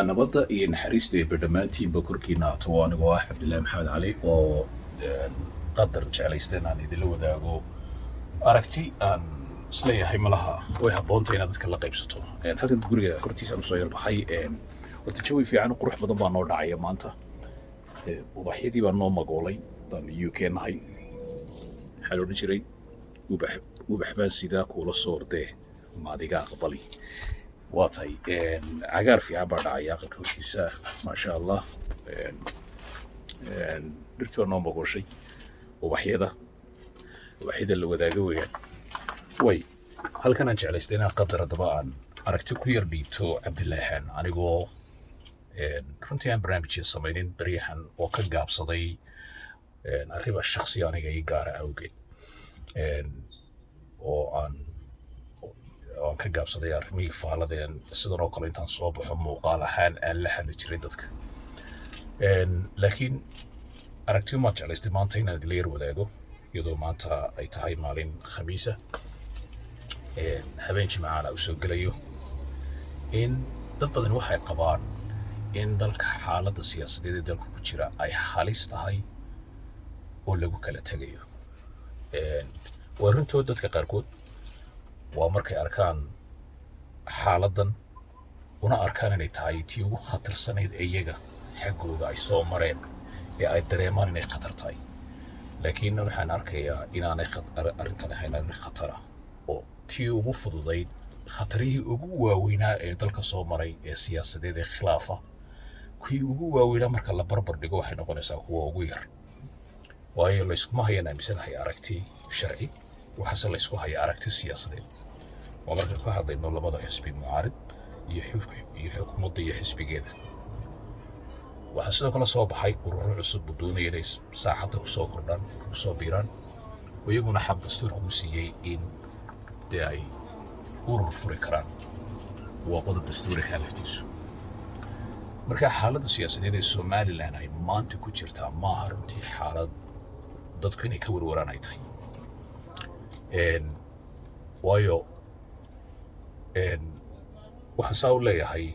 nabadda iyo naxariista eebbe dhammaantiinba korkiina ato anigoo ah cabdilaahi maxamed cali oo qadar jeclaysteen aan idinla wadaago aragti aan isleeyahay malaha way habboonta inaad dadka la qaybsato. halkan guriga kortiisaan usoo yarbaxay wata jawi fiican qurux badan baa noo dhacaya maanta. ubaxyadii baa noo magoolay baan UK nahay. waxaa la odhan jiray ubax baan sidaa kuula soo ordee maadiga aqbali. waa tahay cagaar fiican baa dhacaya aqalka hoshiisa maasha allah. dhirtii baa noo magooshay ubaxyada la wadaaga weeyaan. way halkan aan jeclaystay inaan qadar haddaba aan aragti ku yar dhiibto cabdilaahan anigoo runtii aan barnaamijya samaynin baryahan oo ka gaabsaday arriba shakhsi aniga ii gaara awgeed oo aan ka gaabsaday arrimihii faaladeen sidan oo kale intaan soo baxo muuqaal ahaan aan la hadli jiray dadka. laakiin aragtiyo maan jeclaystay maanta inaan idila yar wadaago iyadoo maanta ay tahay maalin khamiisa habeen jimcaana u soo gelayo in dad badan waxay qabaan in dalka xaaladda siyaasadeed ee dalka ku jira ay halis tahay oo lagu kala tegayo. waa runtood dadka qaarkood waa markay arkaan xaaladdan una arkaan inay tahay tii ugu khatarsanayd iyaga xaggooda ay soo mareen ee ay dareemaan inay khatar tahay. laakiin waxaan arkayaa inaanay arrintan ahayn arrin khatara oo tii ugu fududayd khatarihii ugu waaweynaa ee dalka soo maray ee siyaasadeed ee khilaafa kuwii ugu waaweynaa marka la barbar dhigo waxay noqonaysaa kuwa ugu yar. waayo layskuma hayaan aaminsanahay aragti sharci waxaase laysku haya aragti siyaasadeed. waa markaan ka hadlayno labada xisbi mucaarid iyo xukuumadda iyo xisbigeeda. waxaa sidoo kale soo baxay ururo cusub oo doonaya inay saaxadda kusoo biiraan oo iyaguna xaq dastuurka u siiyey in dee ay urur furi karaan. waa qodob dastuurikaa laftiisu. marka xaaladda siyaasadeed ee somalilan ay maanta ku jirtaa maaha runtii xaalad dadku inay ka warwaraan ay tahay. waayo waxaan saa u leeyahay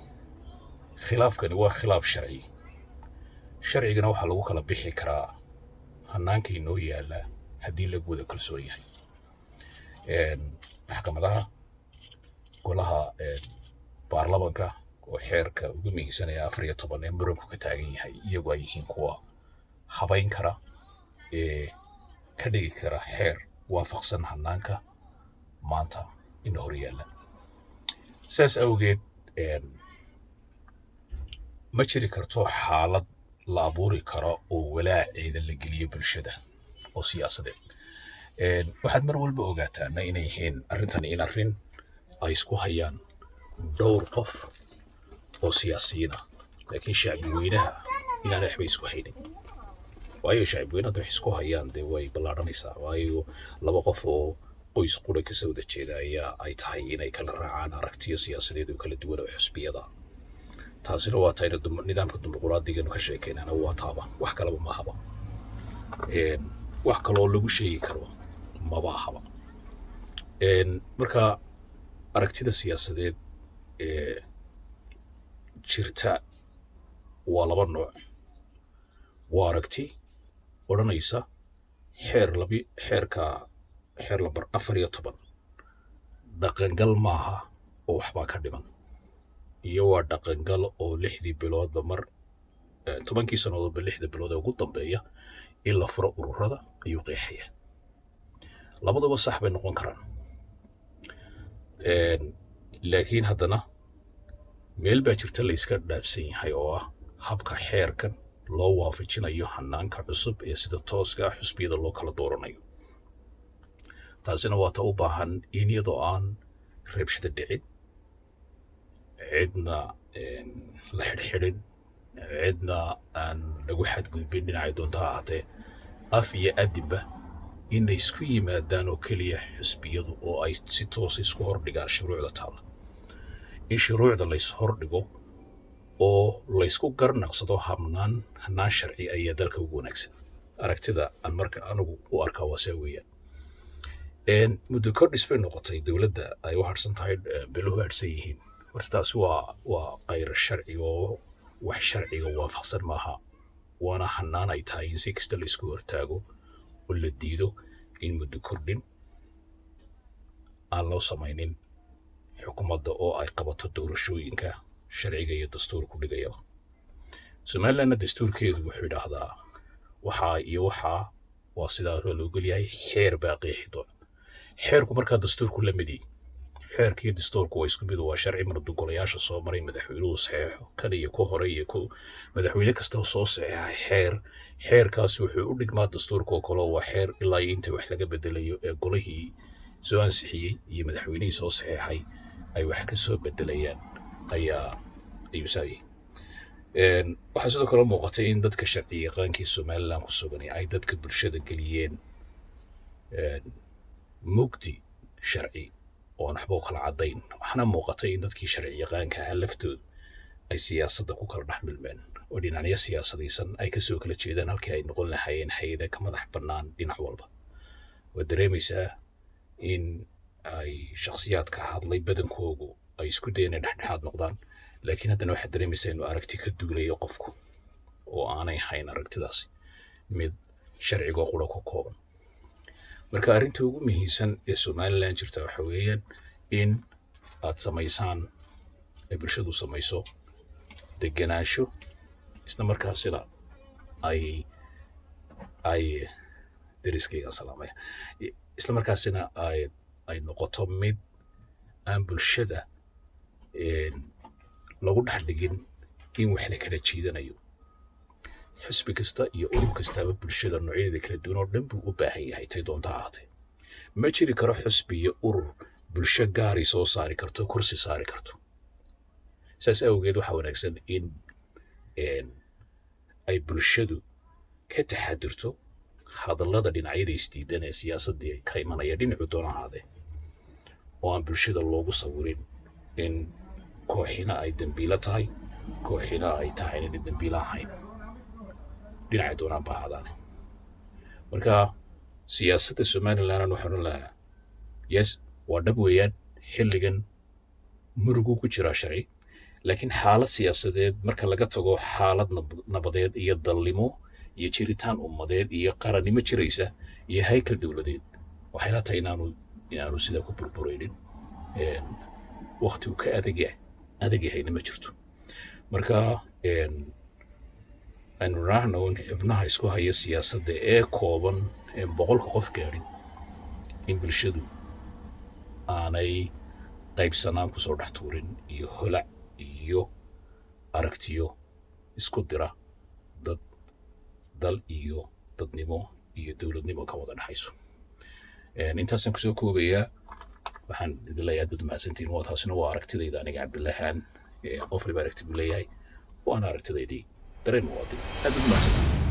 khilaafkani waa khilaaf sharci. sharcigana waxaa lagu kala bixi karaa hanaanka inoo yaala haddii lagu wada kalsoon yahay. maxkamadaha golaha baarlamanka oo xeerka ugu mihisanaya 14 ee muranku ka taagan yahay iyagu ay yihiin kuwa habayn kara ee ka dhigi kara xeer waafaqsan hanaanka maanta in hor yaala. saas awgeed ma jiri karto xaalad la abuuri karo oo walaaceeda la geliyo bulshada oo siyaasadeed. waxaad mar walba ogaataan inay yihiin arrintan in arrin ay isku hayaan dhowr qof oo siyaasiyiin ah laakiin shacbi weynaha inaan waxba isku haynin. waayo shacbi weynaha wax isku hayaan dee way ballaadhanaysaa. waayo laba qof oo qoys qura ka soo wada jeeda ayaa ay tahay inay kala raacaan aragtiyo siyaasadeed oo kala duwan oo xisbiyada. taasina waa tahay nidaamka dimuqraadiga ka sheekeynana waa taaba wax kalaba ma haba. wax kaloo lagu sheegi karo maba haba. marka aragtida siyaasadeed ee jirta waa laba nooc. waa aragti odhanaysa xeer lambar 14 dhaqangal maaha oo waxbaa ka dhiman. iyo waa dhaqangal oo 6 biloodba mar 10 sannadoodba 6 bilood ee ugu dambeeya in la furo ururada ayuu qeexaya. labaduba sax bay noqon karaan. laakiin haddana meel baa jirta la iska dhaafsan yahay oo ah habka xeerkan loo waafajinayo hanaanka cusub ee sida tooska xisbiyada loo kala dooranayo. taasina waa ta u baahan in iyadoo aan rabshada dhicin, cidna la xidhxidhin, cidna aan lagu xadgudbin dhinacay doonto ha ahaatee af iyo adinba inay isku yimaadaan oo keliya xisbiyadu oo ay si toosa isku hordhigaan shuruucda taala. in shuruucda lays hordhigo oo laysku garnaqsado hanaan sharci ayaa dalka ugu wanaagsan. aragtida aan marka anigu u arkaa waa saa weeyaan. muddo kordhis bay noqotay dowladda ay u harsan tahay beluhu harsan yihiin horta taasi waa qayr sharci oo wax sharciga waafaqsan maaha waana hanaan ay tahay in si kasta la isku hortaago oo la diido in muddo kordhin aan loo samaynin xukuumadda oo ay qabato doorashooyinka sharciga iyo dastuurku dhigayaba somalilandna dastuurkeedu wuxuu idhaahdaa waxaa iyo waxaa waa sidaa loo gelyahay xeer baa qeexi doona xeerku markaa dastuurku la midi xeerka iyo dastuurku waa isku mid waa sharci mardu golayaasha soo maray madaxweynuhu saxeexo kan iyo ku hore iyo ku madaxweyne kasta soo saxeexay xeerkaas wuxuu u dhigmaa dastuurka oo kale waa xeer ilaa inta wax laga bedelayo ee golihii soo ansixiyey iyo madaxweynihii soo saxeexay ay wax ka soo bedelayaan ayuu saayay waxaa sidoo kale muuqatay in dadka sharci yaqaankii somaliland ku sugan ay dadka bulshada geliyeen mugdi sharci oon waxba u kala caddayn waxaana muuqatay in dadkii sharci yaqaanka ahaa laftoodu ay siyaasadda ku kala dhex milmeen oo dhinacyo siyaasadaysan ay kasoo kala jeedaan halkii ay noqon lahaayeen hay-ada ka madax bannaan dhinac walba waad dareemaysaa in ay shakhsiyaadka hadlay badankoogu ay isku dayeen inay dhexdhexaad noqdaan laakiin haddana waxaad dareemaysaa inuu aragti ka duulayo qofku oo aanay hayn aragtidaasi mid sharcigoo qura ku kooban marka arrinta ugu muhiimsan ee somaliland jirta waxa weeyaan in aad samaysaan ay bulshadu samayso degenaansho isla markaasina ay deriskayga salaamaya isla markaasina ay noqoto mid aan bulshada lagu dhex dhigin in wax la kala jiidanayo xisbi kasta iyo urur kastaaba bulshada noocyadeeda kala duwan oo dhan buu u baahan yahay tay doonta ahaatee ma jiri karo xisbi iyo urur bulsho gaari soo saari karto kursi saari karto saas awgeed waxaa wanaagsan in ay bulshadu ka taxadirto hadallada dhinacyada isdiidan ee siyaasaddii ka imanaya dhinacu doona ahaadee oo aan bulshada loogu sawirin in kooxina ay dambiilo tahay kooxina ay tahay inay dambiilo ahayn dhinacay doonaan ba ahaadaane marka siyaasadda somaliland waxaanu lahaa yes waa dhab weeyaan xilligan murugu ku jiraa sharci laakiin xaalad siyaasadeed marka laga tago xaalad nabadeed iyo dalnimo iyo jiritaan ummadeed iyo qarannimo jiraysa iyo haykal dowladeed waxay la tahay inaanu sidaa ku burburaynin waqtigu ka adag yahayna ma jirto marka aynu raacno in xubnaha isku haya siyaasadda ee kooban ee 100 qof gaadhin in bulshadu aanay qaybsanaan kusoo dhex tuurin iyo holac iyo aragtiyo isku dira dal iyo dadnimo iyo dowladnimo ka wada dhaxayso intaasaan kusoo koobayaa waxaan idin leeyahay dad mahadsantiin waa taasina waa aragtidayda aniga cabdillahaan qof waliba aragti buu leeyahay waana aragtidaydii dareen muwaadin aad u mahadsantiin